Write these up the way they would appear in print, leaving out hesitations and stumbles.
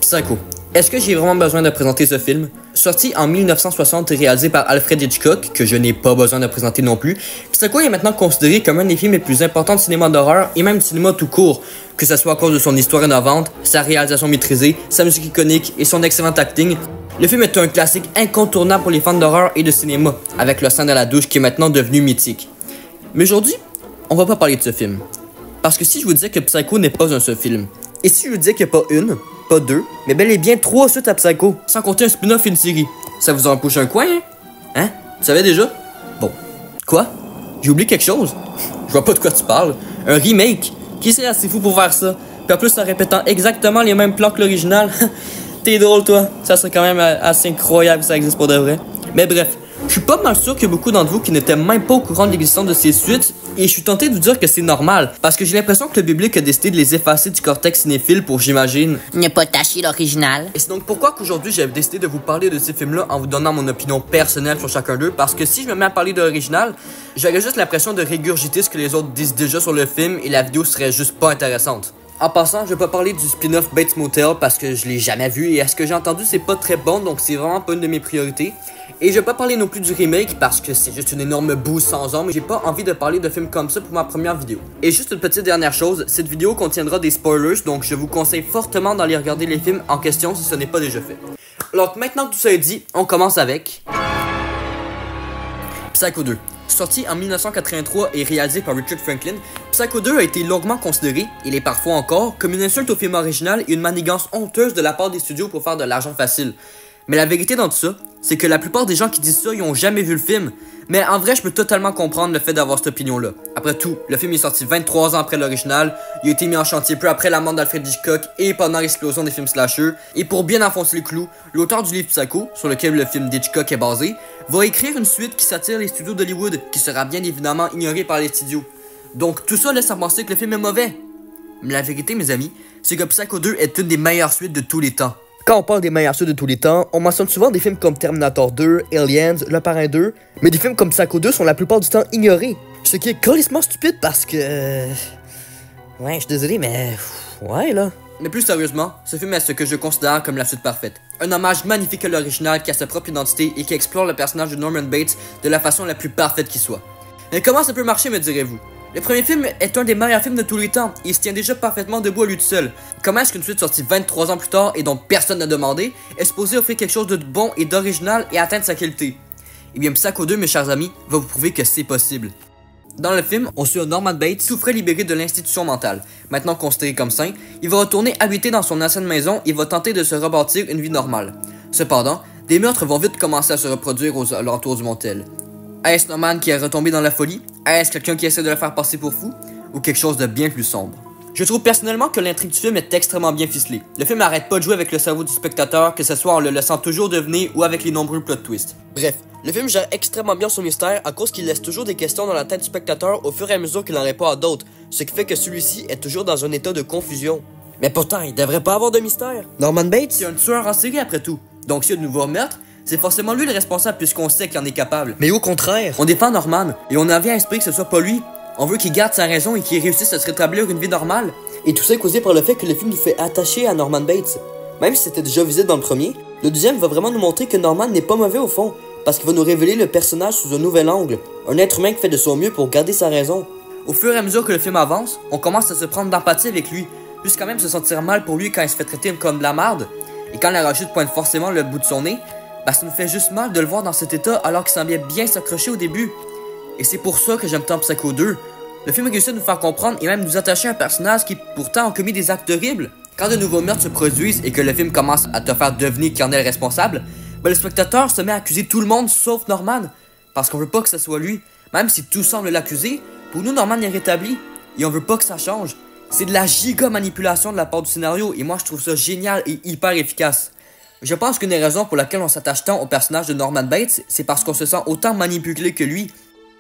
Psycho. Est-ce que j'ai vraiment besoin de présenter ce film? Sorti en 1960 et réalisé par Alfred Hitchcock, que je n'ai pas besoin de présenter non plus, Psycho est maintenant considéré comme un des films les plus importants du cinéma d'horreur et même du cinéma tout court, que ce soit à cause de son histoire innovante, sa réalisation maîtrisée, sa musique iconique et son excellent acting. Le film est un classique incontournable pour les fans d'horreur et de cinéma, avec le scène de la douche qui est maintenant devenu mythique. Mais aujourd'hui, on va pas parler de ce film. Parce que si je vous disais que Psycho n'est pas un seul film, et si je vous disais qu'il n'y a pas une, pas deux, mais bel et bien 3 suites à Psycho, sans compter un spin-off et une série, ça vous en couche un coin, hein? Hein? Tu savais déjà? Bon. Quoi? J'ai oublié quelque chose? Je vois pas de quoi tu parles. Un remake? Qui serait assez fou pour faire ça? Puis en plus en répétant exactement les mêmes plans que l'original. T'es drôle toi, ça serait quand même assez incroyable si ça existe pour de vrai. Mais bref, je suis pas mal sûr qu'il y a beaucoup d'entre vous qui n'étaient même pas au courant de l'existence de ces suites, et je suis tenté de vous dire que c'est normal, parce que j'ai l'impression que le public a décidé de les effacer du cortex cinéphile pour, j'imagine, ne pas tâcher l'original. Et c'est donc pourquoi qu'aujourd'hui j'ai décidé de vous parler de ces films-là en vous donnant mon opinion personnelle sur chacun d'eux, parce que si je me mets à parler de l'original, j'aurais juste l'impression de régurgiter ce que les autres disent déjà sur le film et la vidéo serait juste pas intéressante. En passant, je vais pas parler du spin-off Bates Motel parce que je l'ai jamais vu et à ce que j'ai entendu c'est pas très bon, donc c'est vraiment pas une de mes priorités. Et je vais pas parler non plus du remake parce que c'est juste une énorme bouse sans ombre. J'ai pas envie de parler de films comme ça pour ma première vidéo. Et juste une petite dernière chose, cette vidéo contiendra des spoilers, donc je vous conseille fortement d'aller regarder les films en question si ce n'est pas déjà fait. Alors maintenant que tout ça est dit, on commence avec Psycho 2. Sorti en 1983 et réalisé par Richard Franklin, Psycho 2 a été longuement considéré, il est parfois encore, comme une insulte au film original et une manigance honteuse de la part des studios pour faire de l'argent facile. Mais la vérité dans tout ça, c'est que la plupart des gens qui disent ça, ils ont jamais vu le film. Mais en vrai, je peux totalement comprendre le fait d'avoir cette opinion-là. Après tout, le film est sorti 23 ans après l'original, il a été mis en chantier peu après la mort d'Alfred Hitchcock et pendant l'explosion des films slasher, et pour bien enfoncer les clous, l'auteur du livre Psycho, sur lequel le film d'Hitchcock est basé, va écrire une suite qui s'attire les studios d'Hollywood, qui sera bien évidemment ignorée par les studios. Donc tout ça laisse à penser que le film est mauvais. Mais la vérité, mes amis, c'est que Psycho 2 est une des meilleures suites de tous les temps. Quand on parle des meilleures suites de tous les temps, on mentionne souvent des films comme Terminator 2, Aliens, Le Parrain 2, mais des films comme Psycho 2 sont la plupart du temps ignorés. Ce qui est carrément stupide parce que... Ouais, je suis désolé, mais... Ouais, là. Mais plus sérieusement, ce film est ce que je considère comme la suite parfaite. Un hommage magnifique à l'original qui a sa propre identité et qui explore le personnage de Norman Bates de la façon la plus parfaite qui soit. Mais comment ça peut marcher, me direz-vous? Le premier film est un des meilleurs films de tous les temps, et il se tient déjà parfaitement debout à lui tout seul. Comment est-ce qu'une suite sortie 23 ans plus tard et dont personne n'a demandé est supposée offrir quelque chose de bon et d'original et atteindre sa qualité? Eh bien Psycho 2, mes chers amis, va vous prouver que c'est possible. Dans le film, on suit un Norman Bates tout frais libéré de l'institution mentale. Maintenant considéré comme sain, il va retourner habiter dans son ancienne maison et va tenter de se rebâtir une vie normale. Cependant, des meurtres vont vite commencer à se reproduire aux alentours du motel. Est-ce Norman qui est retombé dans la folie? Est-ce quelqu'un qui essaie de le faire passer pour fou? Ou quelque chose de bien plus sombre? Je trouve personnellement que l'intrigue du film est extrêmement bien ficelée. Le film n'arrête pas de jouer avec le cerveau du spectateur, que ce soit en le laissant toujours deviner ou avec les nombreux plot twists. Bref, le film gère extrêmement bien son mystère à cause qu'il laisse toujours des questions dans la tête du spectateur au fur et à mesure qu'il en répond à d'autres, ce qui fait que celui-ci est toujours dans un état de confusion. Mais pourtant, il devrait pas avoir de mystère. Norman Bates, c'est un tueur en série après tout. Donc s'il y a de nouveaux meurtres, c'est forcément lui le responsable puisqu'on sait qu'il en est capable. Mais au contraire, on défend Norman et on avait à esprit que ce soit pas lui. On veut qu'il garde sa raison et qu'il réussisse à se rétablir une vie normale. Et tout ça est causé par le fait que le film nous fait attacher à Norman Bates. Même si c'était déjà visible dans le premier, le deuxième va vraiment nous montrer que Norman n'est pas mauvais au fond, parce qu'il va nous révéler le personnage sous un nouvel angle, un être humain qui fait de son mieux pour garder sa raison. Au fur et à mesure que le film avance, on commence à se prendre d'empathie avec lui, jusqu'à même se sentir mal pour lui quand il se fait traiter comme de la merde. Et quand la rechute pointe forcément le bout de son nez, bah ça nous fait juste mal de le voir dans cet état alors qu'il semblait bien s'accrocher au début. Et c'est pour ça que j'aime tant Psycho 2. Le film réussit à nous faire comprendre et même nous attacher à un personnage qui pourtant a commis des actes horribles. Quand de nouveaux meurtres se produisent et que le film commence à te faire deviner qui en est le responsable, bah le spectateur se met à accuser tout le monde sauf Norman. Parce qu'on veut pas que ce soit lui. Même si tout semble l'accuser, pour nous Norman est rétabli. Et on veut pas que ça change. C'est de la giga manipulation de la part du scénario et moi je trouve ça génial et hyper efficace. Je pense qu'une des raisons pour laquelle on s'attache tant au personnage de Norman Bates, c'est parce qu'on se sent autant manipulé que lui.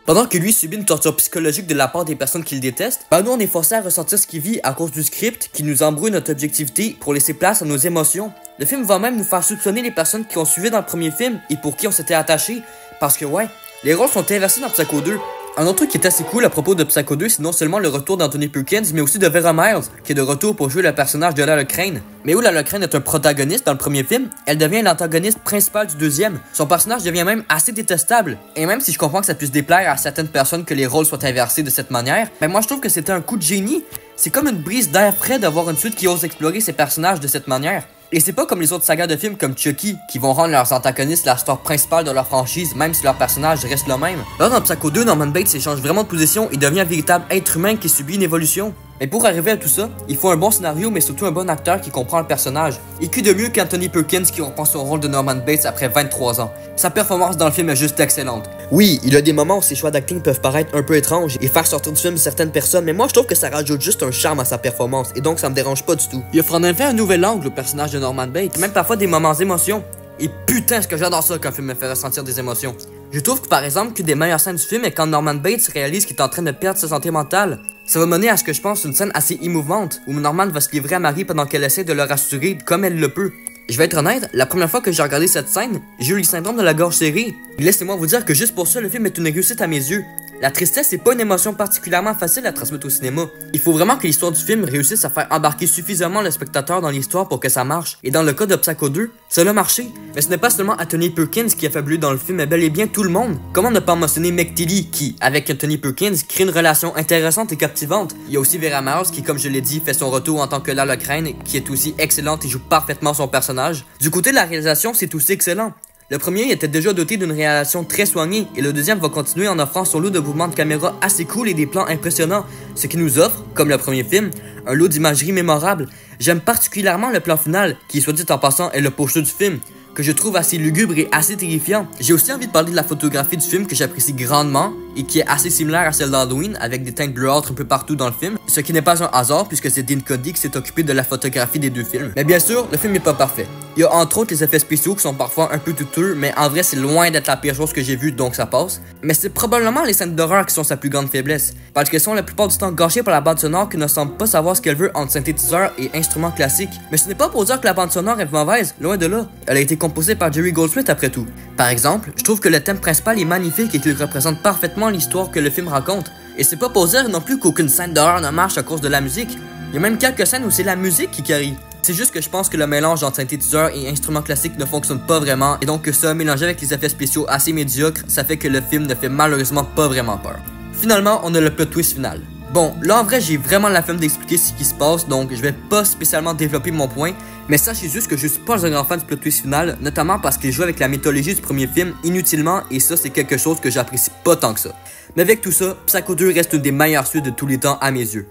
Pendant que lui subit une torture psychologique de la part des personnes qu'il déteste, bah nous on est forcé à ressentir ce qu'il vit à cause du script qui nous embrouille notre objectivité pour laisser place à nos émotions. Le film va même nous faire soupçonner les personnes qui ont suivi dans le premier film et pour qui on s'était attaché, parce que ouais, les rôles sont inversés dans Psycho 2. Un autre truc qui est assez cool à propos de Psycho 2, c'est non seulement le retour d'Anthony Perkins, mais aussi de Vera Miles, qui est de retour pour jouer le personnage de Lala Crane. Mais où Lala Crane est un protagoniste dans le premier film, elle devient l'antagoniste principale du deuxième. Son personnage devient même assez détestable. Et même si je comprends que ça puisse déplaire à certaines personnes que les rôles soient inversés de cette manière, ben moi je trouve que c'était un coup de génie. C'est comme une brise d'air frais d'avoir une suite qui ose explorer ses personnages de cette manière. Et c'est pas comme les autres sagas de films comme Chucky qui vont rendre leurs antagonistes la star principale de leur franchise même si leur personnage reste le même. Là dans Psycho 2, Norman Bates échange vraiment de position et devient un véritable être humain qui subit une évolution. Mais pour arriver à tout ça, il faut un bon scénario mais surtout un bon acteur qui comprend le personnage. Et qui de mieux qu'Anthony Perkins qui reprend son rôle de Norman Bates après 23 ans. Sa performance dans le film est juste excellente. Oui, il y a des moments où ses choix d'acting peuvent paraître un peu étranges et faire sortir du film certaines personnes, mais moi je trouve que ça rajoute juste un charme à sa performance et donc ça me dérange pas du tout. Il offre en effet un nouvel angle au personnage de Norman Bates, même parfois des moments d'émotion. Et putain, ce que j'adore ça quand un film me fait ressentir des émotions. Je trouve que par exemple qu'une des meilleures scènes du film est quand Norman Bates réalise qu'il est en train de perdre sa santé mentale. Ça va mener à ce que je pense une scène assez émouvante où Norman va se livrer à Marie pendant qu'elle essaie de le rassurer comme elle le peut. Je vais être honnête, la première fois que j'ai regardé cette scène, j'ai eu le syndrome de la gorge serrée. Laissez-moi vous dire que juste pour ça, le film est une réussite à mes yeux. La tristesse, c'est pas une émotion particulièrement facile à transmettre au cinéma. Il faut vraiment que l'histoire du film réussisse à faire embarquer suffisamment le spectateur dans l'histoire pour que ça marche. Et dans le cas de Psycho 2, cela a marché. Mais ce n'est pas seulement Anthony Perkins qui a fabuleux dans le film, mais bel et bien tout le monde. Comment ne pas mentionner Meg Tilly qui, avec Anthony Perkins, crée une relation intéressante et captivante. Il y a aussi Vera Miles qui, comme je l'ai dit, fait son retour en tant que Lala Crane, qui est aussi excellente et joue parfaitement son personnage. Du côté de la réalisation, c'est aussi excellent. Le premier était déjà doté d'une réalisation très soignée et le deuxième va continuer en offrant son lot de mouvements de caméra assez cool et des plans impressionnants, ce qui nous offre, comme le premier film, un lot d'imagerie mémorable. J'aime particulièrement le plan final, qui soit dit en passant est le poster du film, que je trouve assez lugubre et assez terrifiant. J'ai aussi envie de parler de la photographie du film que j'apprécie grandement et qui est assez similaire à celle d'Halloween avec des teintes bleuâtres un peu partout dans le film, ce qui n'est pas un hasard puisque c'est Dean Cody qui s'est occupé de la photographie des deux films. Mais bien sûr, le film n'est pas parfait. Il y a entre autres les effets spéciaux qui sont parfois un peu douteux, mais en vrai c'est loin d'être la pire chose que j'ai vue donc ça passe. Mais c'est probablement les scènes d'horreur qui sont sa plus grande faiblesse, parce qu'elles sont la plupart du temps gâchées par la bande sonore qui ne semble pas savoir ce qu'elle veut entre synthétiseur et instruments classiques. Mais ce n'est pas pour dire que la bande sonore est mauvaise, loin de là. Elle a été composée par Jerry Goldsmith après tout. Par exemple, je trouve que le thème principal est magnifique et qu'il représente parfaitement l'histoire que le film raconte. Et c'est pas pour dire non plus qu'aucune scène d'horreur ne marche à cause de la musique. Il y a même quelques scènes où c'est la musique qui carie. C'est juste que je pense que le mélange entre synthétiseur et instruments classiques ne fonctionne pas vraiment et donc que ça, mélangé avec les effets spéciaux assez médiocres, ça fait que le film ne fait malheureusement pas vraiment peur. Finalement, on a le plot twist final. Bon, là en vrai j'ai vraiment la flemme d'expliquer ce qui se passe, donc je vais pas spécialement développer mon point, mais sachez juste que je suis pas un grand fan du plot twist final, notamment parce qu'il joue avec la mythologie du premier film inutilement et ça c'est quelque chose que j'apprécie pas tant que ça. Mais avec tout ça, Psycho 2 reste une des meilleures suites de tous les temps à mes yeux.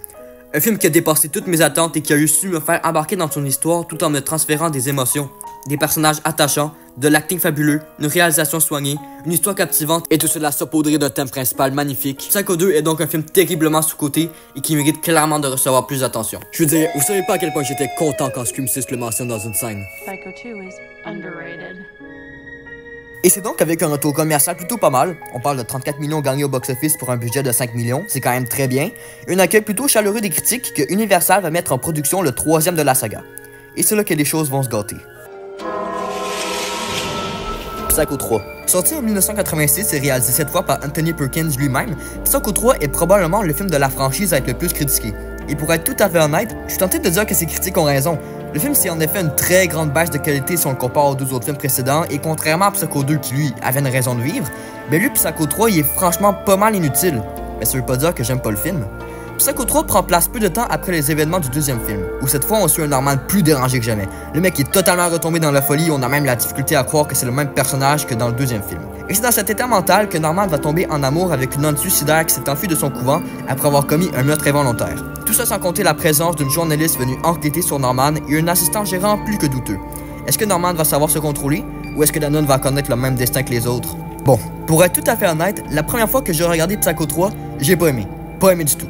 Un film qui a dépassé toutes mes attentes et qui a eu su me faire embarquer dans son histoire tout en me transférant des émotions, des personnages attachants, de l'acting fabuleux, une réalisation soignée, une histoire captivante et tout cela saupoudré d'un thème principal magnifique. Psycho 2 est donc un film terriblement sous-coté et qui mérite clairement de recevoir plus d'attention. Je veux dire, vous savez pas à quel point j'étais content quand Scream 6 le mentionne dans une scène. Psycho 2 is underrated. Et c'est donc avec un retour commercial plutôt pas mal, on parle de 34 millions gagnés au box-office pour un budget de 5 millions, c'est quand même très bien, un accueil plutôt chaleureux des critiques que Universal va mettre en production le troisième de la saga. Et c'est là que les choses vont se gâter. Psycho 3. Sorti en 1986 et réalisé cette fois par Anthony Perkins lui-même, Psycho 3 est probablement le film de la franchise à être le plus critiqué. Et pour être tout à fait honnête, je suis tenté de dire que ces critiques ont raison. Le film c'est en effet une très grande baisse de qualité si on le compare aux deux autres films précédents et contrairement à Psycho 2 qui lui avait une raison de vivre, mais lui Psycho 3 il est franchement pas mal inutile. Mais ça veut pas dire que j'aime pas le film. Psycho 3 prend place peu de temps après les événements du deuxième film, où cette fois on suit un Norman plus dérangé que jamais. Le mec est totalement retombé dans la folie, on a même la difficulté à croire que c'est le même personnage que dans le deuxième film. Et c'est dans cet état mental que Norman va tomber en amour avec une nonne suicidaire qui s'est enfuie de son couvent après avoir commis un meurtre involontaire. Tout ça sans compter la présence d'une journaliste venue enquêter sur Norman et un assistant gérant plus que douteux. Est-ce que Norman va savoir se contrôler, ou est-ce que la nonne va connaître le même destin que les autres? Bon, pour être tout à fait honnête, la première fois que j'ai regardé Psycho 3, j'ai pas aimé du tout.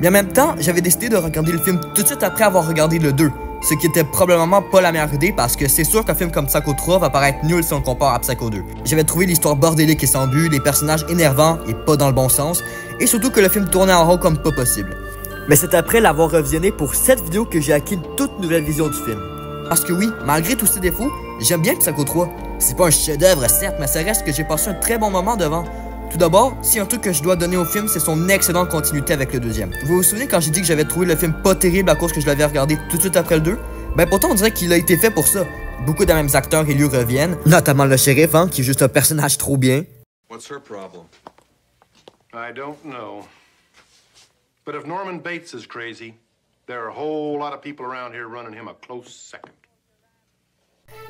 Mais en même temps, j'avais décidé de regarder le film tout de suite après avoir regardé le 2, ce qui était probablement pas la meilleure idée parce que c'est sûr qu'un film comme Psycho 3 va paraître nul si on le compare à Psycho 2. J'avais trouvé l'histoire bordélique et sans but, les personnages énervants et pas dans le bon sens, et surtout que le film tournait en rond comme pas possible. Mais c'est après l'avoir revisionné pour cette vidéo que j'ai acquis une toute nouvelle vision du film. Parce que oui, malgré tous ses défauts, j'aime bien Psycho 3. C'est pas un chef-d'œuvre certes, mais ça reste que j'ai passé un très bon moment devant. Tout d'abord, si un truc que je dois donner au film, c'est son excellente continuité avec le deuxième. Vous vous souvenez quand j'ai dit que j'avais trouvé le film pas terrible à cause que je l'avais regardé tout de suite après le 2? Ben pourtant on dirait qu'il a été fait pour ça. Beaucoup des mêmes acteurs élus reviennent, notamment le shérif, qui est juste un personnage trop bien. What's her problem? I don't know. But if Norman Bates is crazy, there are a whole lot of people around here running him a close second.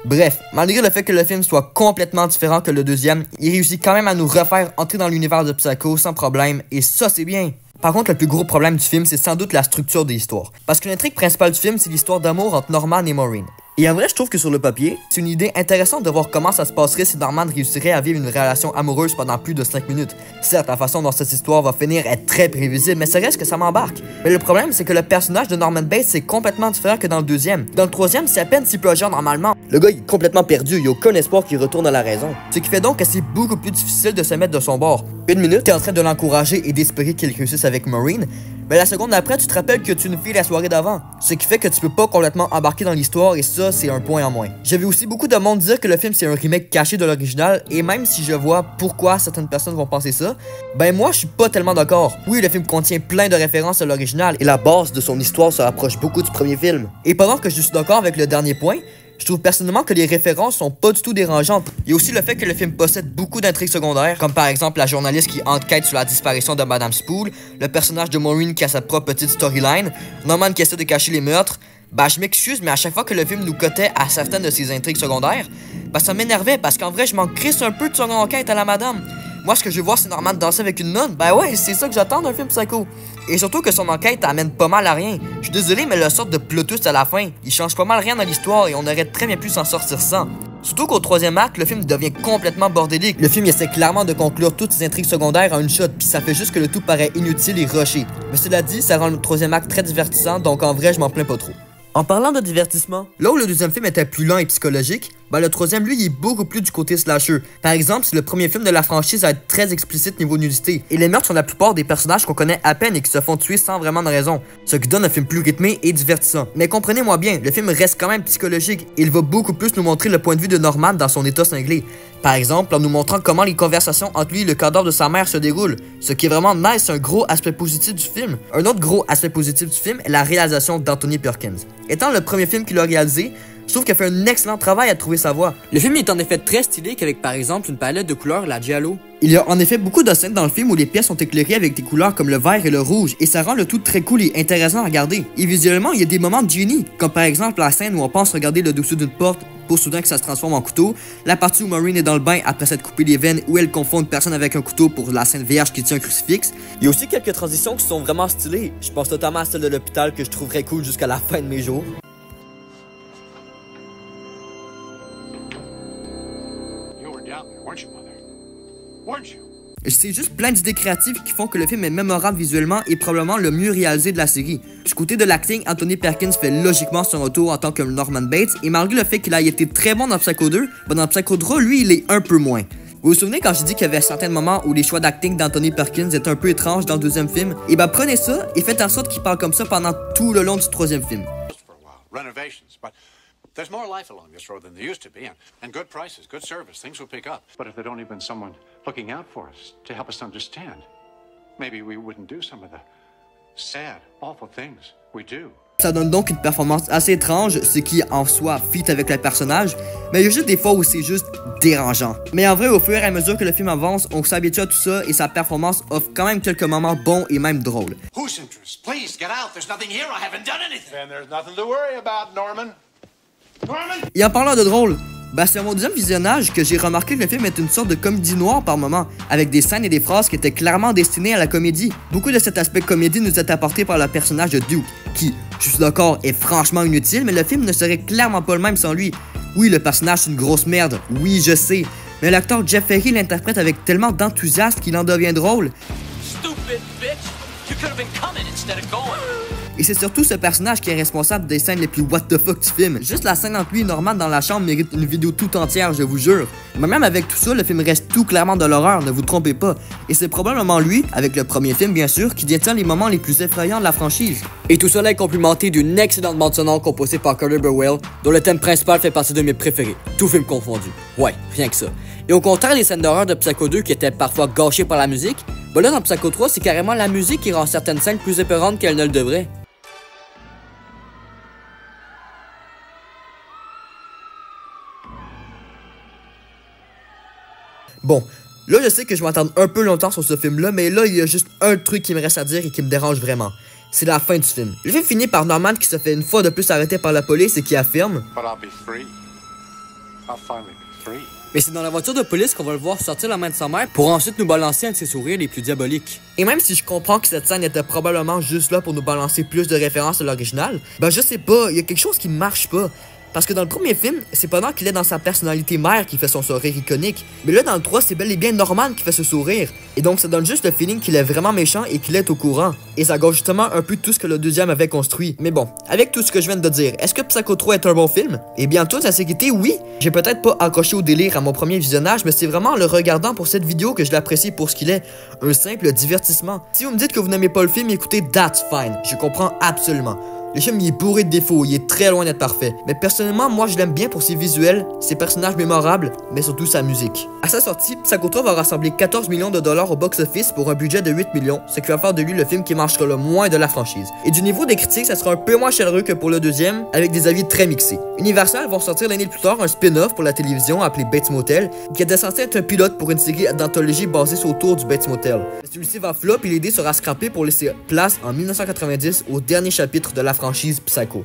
Bref, malgré le fait que le film soit complètement différent que le deuxième, il réussit quand même à nous refaire entrer dans l'univers de Psycho sans problème, et ça c'est bien. Par contre, le plus gros problème du film, c'est sans doute la structure de l'histoire. Parce que l'intrigue principale du film, c'est l'histoire d'amour entre Norman et Maureen. Et en vrai, je trouve que sur le papier, c'est une idée intéressante de voir comment ça se passerait si Norman réussirait à vivre une relation amoureuse pendant plus de 5 minutes. Certes, la façon dont cette histoire va finir est très prévisible, mais ça reste que ça m'embarque. Mais le problème, c'est que le personnage de Norman Bates, c'est complètement différent que dans le deuxième. Dans le troisième, c'est à peine s'il peut agir normalement. Le gars, il est complètement perdu, il n'y a aucun espoir qu'il retourne à la raison. Ce qui fait donc que c'est beaucoup plus difficile de se mettre de son bord. Une minute, t'es en train de l'encourager et d'espérer qu'il réussisse avec Maureen, mais la seconde après, tu te rappelles que tu ne fais la soirée d'avant. Ce qui fait que tu peux pas complètement embarquer dans l'histoire et ça, c'est un point en moins. J'ai vu aussi beaucoup de monde dire que le film c'est un remake caché de l'original et même si je vois pourquoi certaines personnes vont penser ça, ben moi je suis pas tellement d'accord. Oui, le film contient plein de références à l'original et la base de son histoire se rapproche beaucoup du premier film. Et pendant que je suis d'accord avec le dernier point, je trouve personnellement que les références sont pas du tout dérangeantes. Il y a aussi le fait que le film possède beaucoup d'intrigues secondaires, comme par exemple la journaliste qui enquête sur la disparition de Madame Spool, le personnage de Maureen qui a sa propre petite storyline, Norman qui essaie de cacher les meurtres. Bah je m'excuse, mais à chaque fois que le film nous cotait à certaines de ces intrigues secondaires, bah ça m'énervait parce qu'en vrai je m'en crisse un peu de son enquête à la madame. Moi ce que je veux voir c'est Norman danser avec une nonne, bah ouais c'est ça que j'attends d'un film Psycho. Et surtout que son enquête amène pas mal à rien. Je suis désolé mais le sort de plot twist à la fin, il change pas mal rien dans l'histoire et on aurait très bien pu s'en sortir sans. Surtout qu'au troisième acte, le film devient complètement bordélique. Le film essaie clairement de conclure toutes ses intrigues secondaires en une shot, puis ça fait juste que le tout paraît inutile et rushé. Mais cela dit, ça rend le troisième acte très divertissant, donc en vrai je m'en plains pas trop. En parlant de divertissement, là où le deuxième film était plus lent et psychologique, ben le troisième lui il est beaucoup plus du côté slasher. Par exemple, c'est le premier film de la franchise à être très explicite niveau nudité, et les meurtres sont la plupart des personnages qu'on connaît à peine et qui se font tuer sans vraiment de raison, ce qui donne un film plus rythmé et divertissant. Mais comprenez-moi bien, le film reste quand même psychologique, et il va beaucoup plus nous montrer le point de vue de Norman dans son état cinglé. Par exemple, en nous montrant comment les conversations entre lui et le cadavre de sa mère se déroulent. Ce qui est vraiment nice, c'est un gros aspect positif du film. Un autre gros aspect positif du film est la réalisation d'Anthony Perkins. Étant le premier film qu'il a réalisé, je trouve qu'il a fait un excellent travail à trouver sa voix. Le film est en effet très stylé avec par exemple une palette de couleurs, la Giallo. Il y a en effet beaucoup de scènes dans le film où les pièces sont éclairées avec des couleurs comme le vert et le rouge, et ça rend le tout très cool et intéressant à regarder. Et visuellement, il y a des moments de génie, comme par exemple la scène où on pense regarder le dessous d'une porte pour soudain que ça se transforme en couteau, la partie où Maureen est dans le bain après s'être coupé les veines où elle confond une personne avec un couteau pour la scène vierge qui tient un crucifix. Il y a aussi quelques transitions qui sont vraiment stylées. Je pense notamment à celle de l'hôpital que je trouverais cool jusqu'à la fin de mes jours. C'est juste plein d'idées créatives qui font que le film est mémorable visuellement et probablement le mieux réalisé de la série. Du côté de l'acting, Anthony Perkins fait logiquement son retour en tant que Norman Bates, et malgré le fait qu'il a été très bon dans Psycho 2, dans Psycho 3, lui, il est un peu moins. Vous vous souvenez quand j'ai dit qu'il y avait certains moments où les choix d'acting d'Anthony Perkins étaient un peu étranges dans le deuxième film? Et bah prenez ça et faites en sorte qu'il parle comme ça pendant tout le long du troisième film. There's more life along this road than there used to be, and good prices, good service, things will pick up. But if there'd only been someone looking out for us to help us understand, maybe we wouldn't do some of the sad, awful things we do. Ça donne donc une performance assez étrange, ce qui en soi fit avec le personnage, mais il y a juste des fois où c'est juste dérangeant. Mais en vrai, au fur et à mesure que le film avance, on s'habitue à tout ça et sa performance offre quand même quelques moments bons et même drôles. Whose interest? Please get out. There's nothing here. I haven't done anything. And there's nothing to worry about, Norman. Et en parlant de drôle, bah c'est à mon deuxième visionnage que j'ai remarqué que le film est une sorte de comédie noire par moment, avec des scènes et des phrases qui étaient clairement destinées à la comédie. Beaucoup de cet aspect comédie nous est apporté par le personnage de Duke, qui, je suis d'accord, est franchement inutile, mais le film ne serait clairement pas le même sans lui. Oui, le personnage c'est une grosse merde, oui je sais, mais l'acteur Jeff Ferry l'interprète avec tellement d'enthousiasme qu'il en devient drôle. Stupid bitch! You could have been coming instead of going. Et c'est surtout ce personnage qui est responsable des scènes les plus what the fuck du film. Juste la scène entre lui et Norman dans la chambre mérite une vidéo tout entière, je vous jure. Mais même avec tout ça, le film reste tout clairement de l'horreur, ne vous trompez pas. Et c'est probablement lui, avec le premier film bien sûr, qui détient les moments les plus effrayants de la franchise. Et tout cela est complimenté d'une excellente bande sonore composée par Carter Burwell, dont le thème principal fait partie de mes préférés, tout film confondu. Ouais, rien que ça. Et au contraire des scènes d'horreur de Psycho 2 qui étaient parfois gâchées par la musique, là dans Psycho 3, c'est carrément la musique qui rend certaines scènes plus épeurantes qu'elles ne le devraient. Bon, là je sais que je m'attends un peu longtemps sur ce film-là, mais là il y a juste un truc qui me reste à dire et qui me dérange vraiment. C'est la fin du film. Le film finit par Norman qui se fait une fois de plus arrêter par la police et qui affirme But I'll be free. I'll finally be free. mais c'est dans la voiture de police qu'on va le voir sortir la main de sa mère pour ensuite nous balancer un de ses sourires les plus diaboliques. Et même si je comprends que cette scène était probablement juste là pour nous balancer plus de références à l'original, ben je sais pas, il y a quelque chose qui marche pas. Parce que dans le premier film, c'est pendant qu'il est dans sa personnalité mère qui fait son sourire iconique. Mais là, dans le 3, c'est bel et bien Norman qui fait ce sourire. Et donc, ça donne juste le feeling qu'il est vraiment méchant et qu'il est au courant. Et ça gâche justement un peu tout ce que le deuxième avait construit. Mais bon, avec tout ce que je viens de dire, est-ce que Psycho 3 est un bon film? Eh bien, toute sa sécurité, oui. J'ai peut-être pas accroché au délire à mon premier visionnage, mais c'est vraiment en le regardant pour cette vidéo que je l'apprécie pour ce qu'il est. Un simple divertissement. Si vous me dites que vous n'aimez pas le film, écoutez, that's fine. Je comprends absolument. Le film il est bourré de défauts, il est très loin d'être parfait. Mais personnellement, moi je l'aime bien pour ses visuels, ses personnages mémorables, mais surtout sa musique. À sa sortie, Psycho 3 va rassembler 14 millions de dollars au box-office pour un budget de 8 millions, ce qui va faire de lui le film qui marchera le moins de la franchise. Et du niveau des critiques, ça sera un peu moins chaleureux que pour le deuxième, avec des avis très mixés. Universal vont sortir l'année plus tard un spin-off pour la télévision appelé Bates Motel, qui était censé être un pilote pour une série d'anthologie basée autour du Bates Motel. Celui-ci va flop et l'idée sera scrappée pour laisser place en 1990 au dernier chapitre de la franchise Psycho.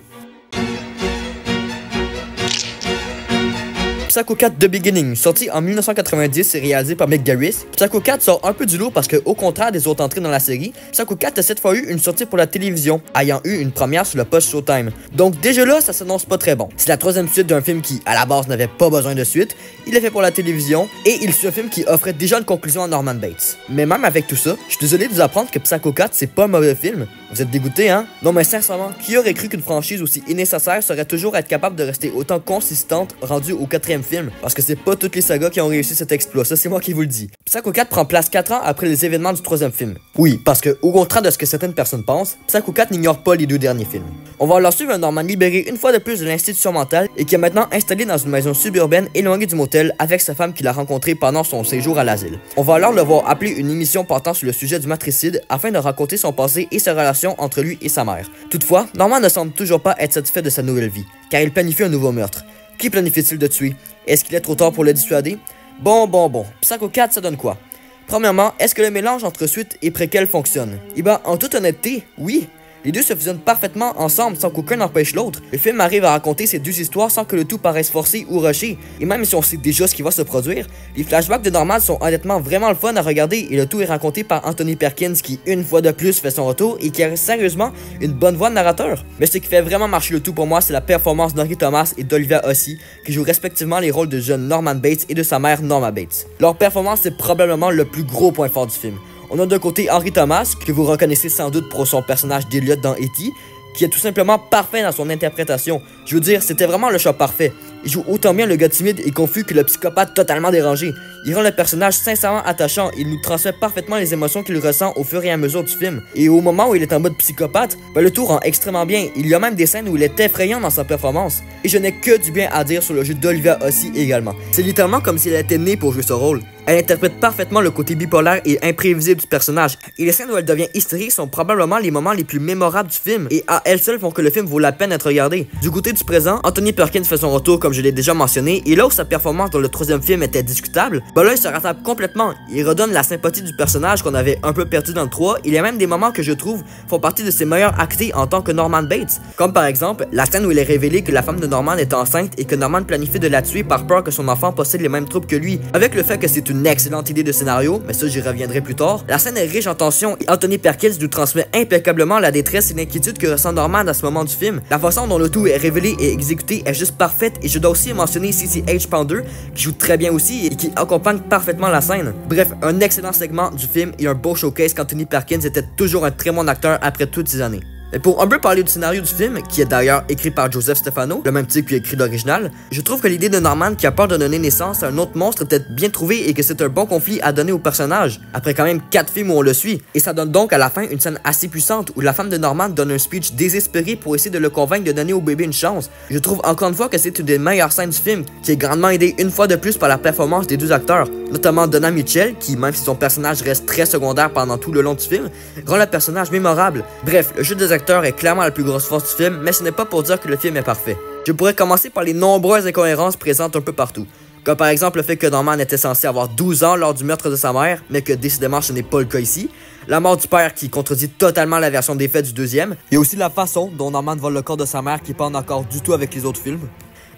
Psycho 4 The Beginning, sorti en 1990 et réalisé par Mick Garris. Psycho 4 sort un peu du lot parce que, au contraire des autres entrées dans la série, Psycho 4 a cette fois eu une sortie pour la télévision, ayant eu une première sur le post Showtime. Donc déjà là, ça s'annonce pas très bon. C'est la troisième suite d'un film qui, à la base, n'avait pas besoin de suite. Il l'a fait pour la télévision et il suit un film qui offrait déjà une conclusion à Norman Bates. Mais même avec tout ça, je suis désolé de vous apprendre que Psycho 4 c'est pas un mauvais film. Vous êtes dégoûté, hein? Non mais sincèrement, qui aurait cru qu'une franchise aussi innécessaire serait toujours être capable de rester autant consistante rendue au quatrième film? Parce que c'est pas toutes les sagas qui ont réussi cet exploit, ça c'est moi qui vous le dis. Psycho 4 prend place 4 ans après les événements du troisième film. Oui, parce que, au contraire de ce que certaines personnes pensent, Psycho 4 n'ignore pas les deux derniers films. On va alors suivre un Norman libéré une fois de plus de l'institution mentale et qui est maintenant installé dans une maison suburbaine éloignée du motel avec sa femme qu'il a rencontrée pendant son séjour à l'asile. On va alors le voir appeler une émission portant sur le sujet du matricide afin de raconter son passé et sa relation entre lui et sa mère. Toutefois, Norman ne semble toujours pas être satisfait de sa nouvelle vie, car il planifie un nouveau meurtre. Qui planifie-t-il de tuer? Est-ce qu'il est trop tard pour le dissuader? Bon. Psycho 4, ça donne quoi? Premièrement, est-ce que le mélange entre suite et préquel fonctionne? Eh ben, en toute honnêteté, oui. Les deux se fusionnent parfaitement ensemble sans qu'aucun n'empêche l'autre. Le film arrive à raconter ces deux histoires sans que le tout paraisse forcé ou rushé. Et même si on sait déjà ce qui va se produire, les flashbacks de Norman sont honnêtement vraiment le fun à regarder et le tout est raconté par Anthony Perkins qui, une fois de plus, fait son retour et qui a sérieusement une bonne voix de narrateur. Mais ce qui fait vraiment marcher le tout pour moi, c'est la performance d'Henry Thomas et d'Olivia Hussey qui jouent respectivement les rôles de jeune Norman Bates et de sa mère Norma Bates. Leur performance est probablement le plus gros point fort du film. On a d'un côté Henry Thomas, que vous reconnaissez sans doute pour son personnage d'Eliot dans E.T., qui est tout simplement parfait dans son interprétation. Je veux dire, c'était vraiment le choix parfait. Il joue autant bien le gars timide et confus que le psychopathe totalement dérangé. Il rend le personnage sincèrement attachant et il nous transmet parfaitement les émotions qu'il ressent au fur et à mesure du film. Et au moment où il est en mode psychopathe, le tout rend extrêmement bien. Il y a même des scènes où il est effrayant dans sa performance. Et je n'ai que du bien à dire sur le jeu d'Olivia Hussey également. C'est littéralement comme si elle était née pour jouer ce rôle. Elle interprète parfaitement le côté bipolaire et imprévisible du personnage. Et les scènes où elle devient hystérique sont probablement les moments les plus mémorables du film et à elles seules font que le film vaut la peine d'être regardé. Du côté du présent, Anthony Perkins fait son retour comme je l'ai déjà mentionné et là où sa performance dans le troisième film était discutable, là il se rattrape complètement. Il redonne la sympathie du personnage qu'on avait un peu perdu dans le 3. Il y a même des moments que je trouve font partie de ses meilleurs actés en tant que Norman Bates. Comme par exemple, la scène où il est révélé que la femme de Norman est enceinte et que Norman planifie de la tuer par peur que son enfant possède les mêmes troubles que lui. Avec le fait que c'est une excellente idée de scénario, mais ça j'y reviendrai plus tard. La scène est riche en tension et Anthony Perkins nous transmet impeccablement la détresse et l'inquiétude que ressent Norman à ce moment du film. La façon dont le tout est révélé et exécuté est juste parfaite et je dois aussi mentionner CCH Pounder qui joue très bien aussi et qui accompagne parfaitement la scène. Bref, un excellent segment du film et un beau showcase qu'Anthony Perkins était toujours un très bon acteur après toutes ces années. Mais pour un peu parler du scénario du film, qui est d'ailleurs écrit par Joseph Stefano, le même type qui a écrit l'original, je trouve que l'idée de Norman qui a peur de donner naissance à un autre monstre est peut-être bien trouvée et que c'est un bon conflit à donner au personnage, après quand même 4 films où on le suit. Et ça donne donc à la fin une scène assez puissante où la femme de Norman donne un speech désespéré pour essayer de le convaincre de donner au bébé une chance. Je trouve encore une fois que c'est une des meilleures scènes du film, qui est grandement aidée une fois de plus par la performance des deux acteurs, notamment Donna Mitchell, qui même si son personnage reste très secondaire pendant tout le long du film, rend le personnage mémorable. Bref, le jeu des acteurs est clairement la plus grosse force du film, mais ce n'est pas pour dire que le film est parfait. Je pourrais commencer par les nombreuses incohérences présentes un peu partout. Comme par exemple le fait que Norman était censé avoir 12 ans lors du meurtre de sa mère, mais que décidément ce n'est pas le cas ici. La mort du père qui contredit totalement la version des faits du deuxième. Et aussi la façon dont Norman vole le corps de sa mère qui n'est pas en accord du tout avec les autres films.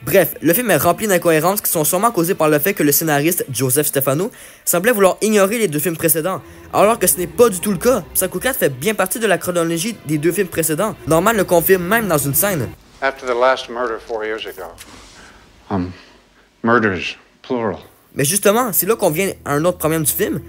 Bref, le film est rempli d'incohérences qui sont sûrement causées par le fait que le scénariste, Joseph Stefano, semblait vouloir ignorer les 2 films précédents, alors que ce n'est pas du tout le cas. Psycho 4 fait bien partie de la chronologie des 2 films précédents. Norman le confirme même dans une scène. After the last murder 4 years ago. Murders, plural. Mais justement, c'est là qu'on vient à un autre problème du film,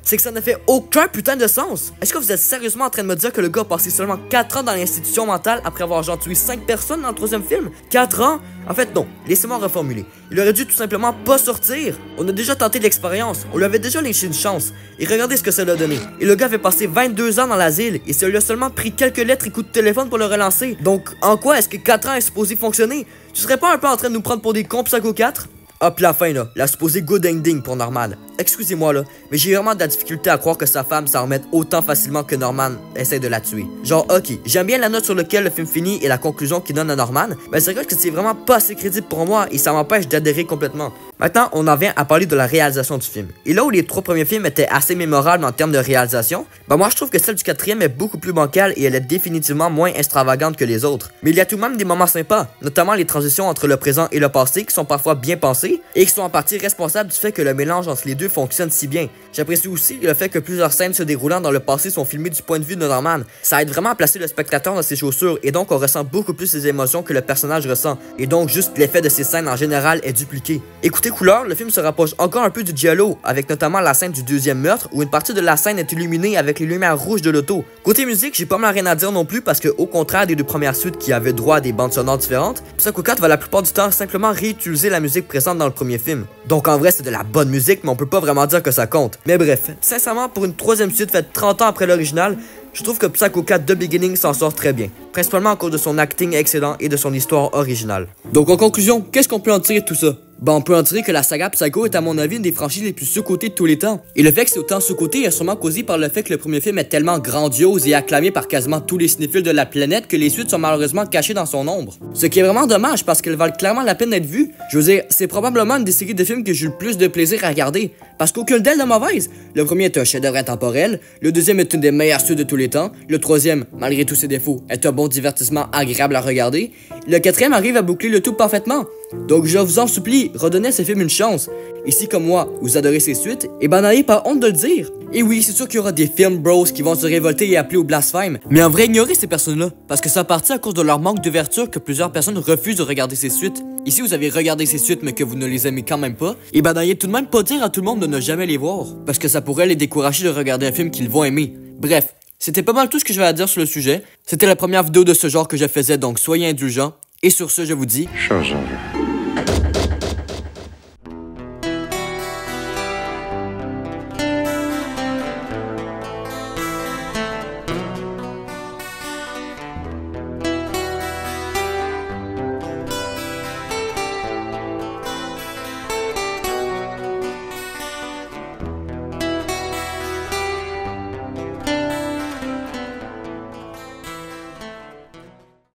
c'est que ça ne fait aucun putain de sens. Est-ce que vous êtes sérieusement en train de me dire que le gars a passé seulement 4 ans dans l'institution mentale après avoir genre tué 5 personnes dans le 3e film? 4 ans? En fait non, laissez-moi reformuler. Il aurait dû tout simplement pas sortir. On a déjà tenté l'expérience, on lui avait déjà laissé une chance. Et regardez ce que ça l'a donné. Et le gars avait passé 22 ans dans l'asile et ça lui a seulement pris quelques lettres et coups de téléphone pour le relancer. Donc en quoi est-ce que 4 ans est supposé fonctionner? Tu serais pas un peu en train de nous prendre pour des cons Psycho 4? Hop la fin là, la supposée good ending pour Norman. Excusez-moi là, mais j'ai vraiment de la difficulté à croire que sa femme s'en remette autant facilement que Norman essaie de la tuer. Genre ok, j'aime bien la note sur laquelle le film finit et la conclusion qu'il donne à Norman, mais c'est vrai que c'est vraiment pas assez crédible pour moi et ça m'empêche d'adhérer complètement. Maintenant, on en vient à parler de la réalisation du film. Et là où les 3 premiers films étaient assez mémorables en termes de réalisation, moi je trouve que celle du 4e est beaucoup plus bancale et elle est définitivement moins extravagante que les autres. Mais il y a tout de même des moments sympas, notamment les transitions entre le présent et le passé qui sont parfois bien pensées et qui sont en partie responsables du fait que le mélange entre les deux fonctionne si bien. J'apprécie aussi le fait que plusieurs scènes se déroulant dans le passé sont filmées du point de vue de Norman. Ça aide vraiment à placer le spectateur dans ses chaussures et donc on ressent beaucoup plus les émotions que le personnage ressent. Et donc juste l'effet de ces scènes en général est dupliqué. Écoutez couleur, le film se rapproche encore un peu du giallo, avec notamment la scène du 2e meurtre où une partie de la scène est illuminée avec les lumières rouges de l'auto. Côté musique, j'ai pas mal rien à dire non plus parce que au contraire des 2 premières suites qui avaient droit à des bandes sonores différentes, Psycho 4 va la plupart du temps simplement réutiliser la musique présente dans le premier film. Donc en vrai c'est de la bonne musique mais on peut pas vraiment dire que ça compte. Mais bref, sincèrement pour une 3e suite faite 30 ans après l'original, je trouve que Psycho 4 The Beginning s'en sort très bien, principalement à cause de son acting excellent et de son histoire originale. Donc en conclusion, qu'est-ce qu'on peut en tirer de tout ça? On peut en tirer que la saga Psycho est à mon avis une des franchises les plus sous-cotées de tous les temps. Et le fait que c'est autant sous-coté est sûrement causé par le fait que le premier film est tellement grandiose et acclamé par quasiment tous les cinéphiles de la planète que les suites sont malheureusement cachées dans son ombre. Ce qui est vraiment dommage parce qu'elles valent clairement la peine d'être vues. Je veux dire, c'est probablement une des séries de films que j'ai eu le plus de plaisir à regarder. Parce qu'aucune d'elles n'est mauvaise. Le premier est un chef-d'œuvre intemporel, le 2e est une des meilleures suites de tous les temps, le 3e, malgré tous ses défauts, est un bon divertissement agréable à regarder, le 4e arrive à boucler le tout parfaitement. Donc je vous en supplie, redonnez à ces films une chance. Et si comme moi, vous adorez ces suites, et n'ayez pas honte de le dire. Et oui, c'est sûr qu'il y aura des film bros qui vont se révolter et appeler au blasphème. Mais en vrai, ignorez ces personnes-là, parce que c'est à partir à cause de leur manque d'ouverture que plusieurs personnes refusent de regarder ces suites. Et si vous avez regardé ces suites mais que vous ne les aimez quand même pas, et n'ayez tout de même pas dire à tout le monde de ne jamais les voir, parce que ça pourrait les décourager de regarder un film qu'ils vont aimer. Bref, c'était pas mal tout ce que j'avais à dire sur le sujet. C'était la première vidéo de ce genre que je faisais, donc soyez indulgents. Et sur ce, je vous dis... Show's over.